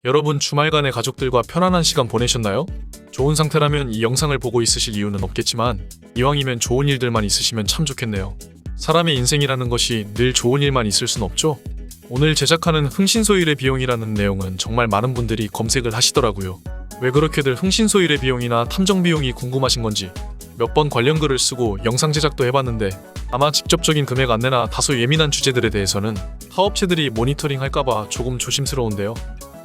여러분 주말간에 가족들과 편안한 시간 보내셨나요? 좋은 상태라면 이 영상을 보고 있으실 이유는 없겠지만 이왕이면 좋은 일들만 있으시면 참 좋겠네요. 사람의 인생이라는 것이 늘 좋은 일만 있을 순 없죠? 오늘 제작하는 흥신소일의 비용이라는 내용은 정말 많은 분들이 검색을 하시더라고요. 왜 그렇게들 흥신소일의 비용이나 탐정 비용이 궁금하신 건지 몇 번 관련 글을 쓰고 영상 제작도 해봤는데 아마 직접적인 금액 안내나 다소 예민한 주제들에 대해서는 타업체들이 모니터링 할까봐 조금 조심스러운데요.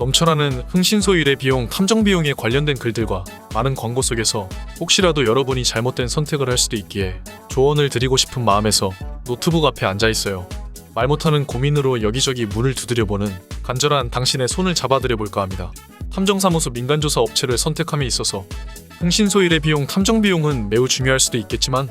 넘쳐나는 흥신소일의 비용, 탐정 비용에 관련된 글들과 많은 광고 속에서 혹시라도 여러분이 잘못된 선택을 할 수도 있기에 조언을 드리고 싶은 마음에서 노트북 앞에 앉아있어요. 말 못하는 고민으로 여기저기 문을 두드려보는 간절한 당신의 손을 잡아드려볼까 합니다. 탐정사무소 민간조사 업체를 선택함에 있어서 흥신소일의 비용, 탐정 비용은 매우 중요할 수도 있겠지만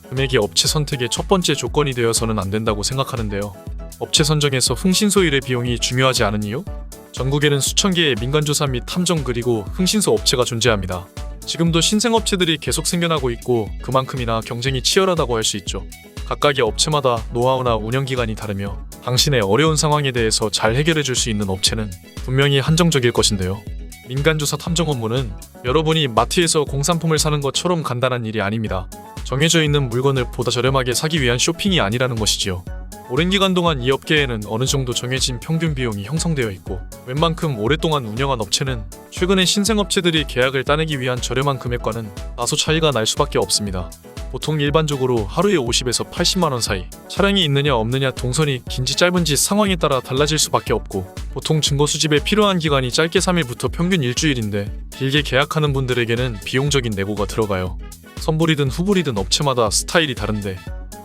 금액이 업체 선택의 첫 번째 조건이 되어서는 안 된다고 생각하는데요. 업체 선정에서 흥신소일의 비용이 중요하지 않은 이유? 전국에는 수천 개의 민간조사 및 탐정 그리고 흥신소 업체가 존재합니다. 지금도 신생업체들이 계속 생겨나고 있고 그만큼이나 경쟁이 치열하다고 할 수 있죠. 각각의 업체마다 노하우나 운영기간이 다르며 당신의 어려운 상황에 대해서 잘 해결해 줄 수 있는 업체는 분명히 한정적일 것인데요. 민간조사 탐정 업무는 여러분이 마트에서 공산품을 사는 것처럼 간단한 일이 아닙니다. 정해져 있는 물건을 보다 저렴하게 사기 위한 쇼핑이 아니라는 것이지요. 오랜 기간 동안 이 업계에는 어느 정도 정해진 평균 비용이 형성되어 있고 웬만큼 오랫동안 운영한 업체는 최근에 신생업체들이 계약을 따내기 위한 저렴한 금액과는 다소 차이가 날 수밖에 없습니다. 보통 일반적으로 하루에 50에서 80만원 사이, 차량이 있느냐 없느냐, 동선이 긴지 짧은지 상황에 따라 달라질 수밖에 없고 보통 증거 수집에 필요한 기간이 짧게 3일부터 평균 일주일인데 길게 계약하는 분들에게는 비용적인 내고가 들어가요. 선불이든 후불이든 업체마다 스타일이 다른데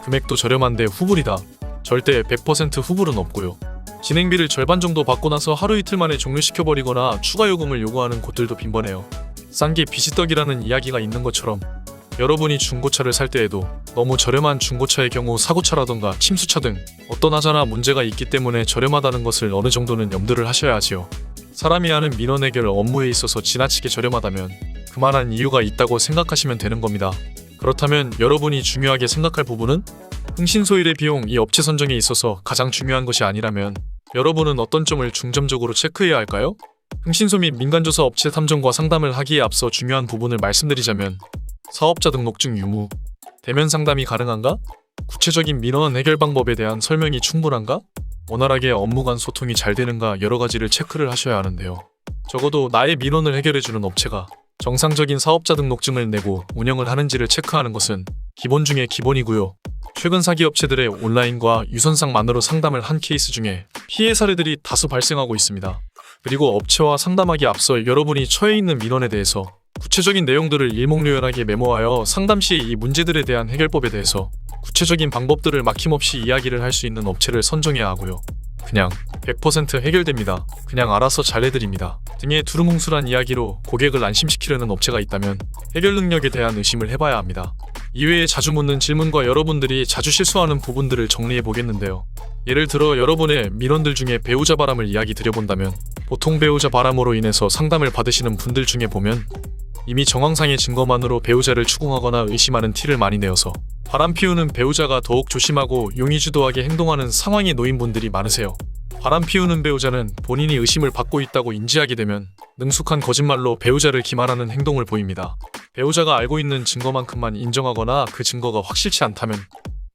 금액도 저렴한데 후불이다. 절대 100% 후불은 없고요. 진행비를 절반 정도 받고 나서 하루 이틀 만에 종료시켜버리거나 추가 요금을 요구하는 곳들도 빈번해요. 싼 게 비지떡이라는 이야기가 있는 것처럼 여러분이 중고차를 살 때에도 너무 저렴한 중고차의 경우 사고차라던가 침수차 등 어떤 하자나 문제가 있기 때문에 저렴하다는 것을 어느 정도는 염두를 하셔야 하지요. 사람이 하는 민원 해결 업무에 있어서 지나치게 저렴하다면 그만한 이유가 있다고 생각하시면 되는 겁니다. 그렇다면 여러분이 중요하게 생각할 부분은 흥신소일의 비용, 이 업체 선정에 있어서 가장 중요한 것이 아니라면 여러분은 어떤 점을 중점적으로 체크해야 할까요? 흥신소 및 민간조사 업체 탐정과 상담을 하기에 앞서 중요한 부분을 말씀드리자면 사업자 등록증 유무, 대면 상담이 가능한가? 구체적인 민원 해결 방법에 대한 설명이 충분한가? 원활하게 업무 간 소통이 잘 되는가 여러 가지를 체크를 하셔야 하는데요. 적어도 나의 민원을 해결해주는 업체가 정상적인 사업자 등록증을 내고 운영을 하는지를 체크하는 것은 기본 중에 기본이고요. 최근 사기 업체들의 온라인과 유선상만으로 상담을 한 케이스 중에 피해 사례들이 다수 발생하고 있습니다. 그리고 업체와 상담하기 앞서 여러분이 처해 있는 민원에 대해서 구체적인 내용들을 일목요연하게 메모하여 상담 시 이 문제들에 대한 해결법에 대해서 구체적인 방법들을 막힘없이 이야기를 할 수 있는 업체를 선정해야 하고요. 그냥 100% 해결됩니다. 그냥 알아서 잘 해드립니다. 등의 두루뭉술한 이야기로 고객을 안심시키려는 업체가 있다면 해결 능력에 대한 의심을 해봐야 합니다. 이외에 자주 묻는 질문과 여러분들이 자주 실수하는 부분들을 정리해 보겠는데요. 예를 들어 여러분의 민원들 중에 배우자 바람을 이야기 드려본다면 보통 배우자 바람으로 인해서 상담을 받으시는 분들 중에 보면 이미 정황상의 증거만으로 배우자를 추궁하거나 의심하는 티를 많이 내어서 바람 피우는 배우자가 더욱 조심하고 용의주도하게 행동하는 상황에 놓인 분들이 많으세요. 바람 피우는 배우자는 본인이 의심을 받고 있다고 인지하게 되면 능숙한 거짓말로 배우자를 기만하는 행동을 보입니다. 배우자가 알고 있는 증거만큼만 인정하거나 그 증거가 확실치 않다면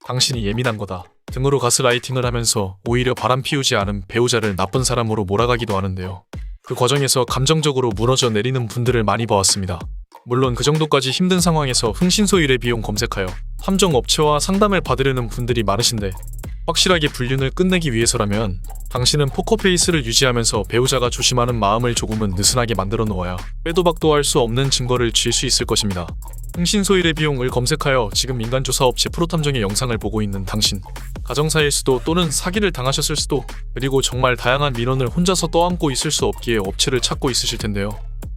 당신이 예민한 거다 등으로 가스라이팅을 하면서 오히려 바람 피우지 않은 배우자를 나쁜 사람으로 몰아가기도 하는데요. 그 과정에서 감정적으로 무너져 내리는 분들을 많이 봐왔습니다. 물론 그 정도까지 힘든 상황에서 흥신소일의 비용 검색하여 탐정 업체와 상담을 받으려는 분들이 많으신데 확실하게 불륜을 끝내기 위해서라면 당신은 포커페이스를 유지하면서 배우자가 조심하는 마음을 조금은 느슨하게 만들어 놓아야 빼도 박도 할 수 없는 증거를 쥘 수 있을 것입니다. 흥신소일의 비용을 검색하여 지금 민간조사업체 프로탐정의 영상을 보고 있는 당신, 가정사일 수도 또는 사기를 당하셨을 수도, 그리고 정말 다양한 민원을 혼자서 떠안고 있을 수 없기에 업체를 찾고 있으실 텐데요.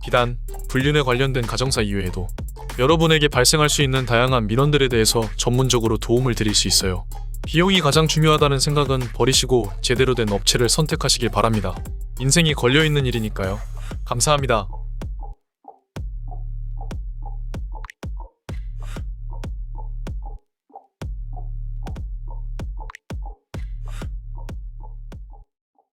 비단 불륜에 관련된 가정사 이외에도 여러분에게 발생할 수 있는 다양한 민원들에 대해서 전문적으로 도움을 드릴 수 있어요. 비용이 가장 중요하다는 생각은 버리시고 제대로 된 업체를 선택하시길 바랍니다. 인생이 걸려있는 일이니까요. 감사합니다.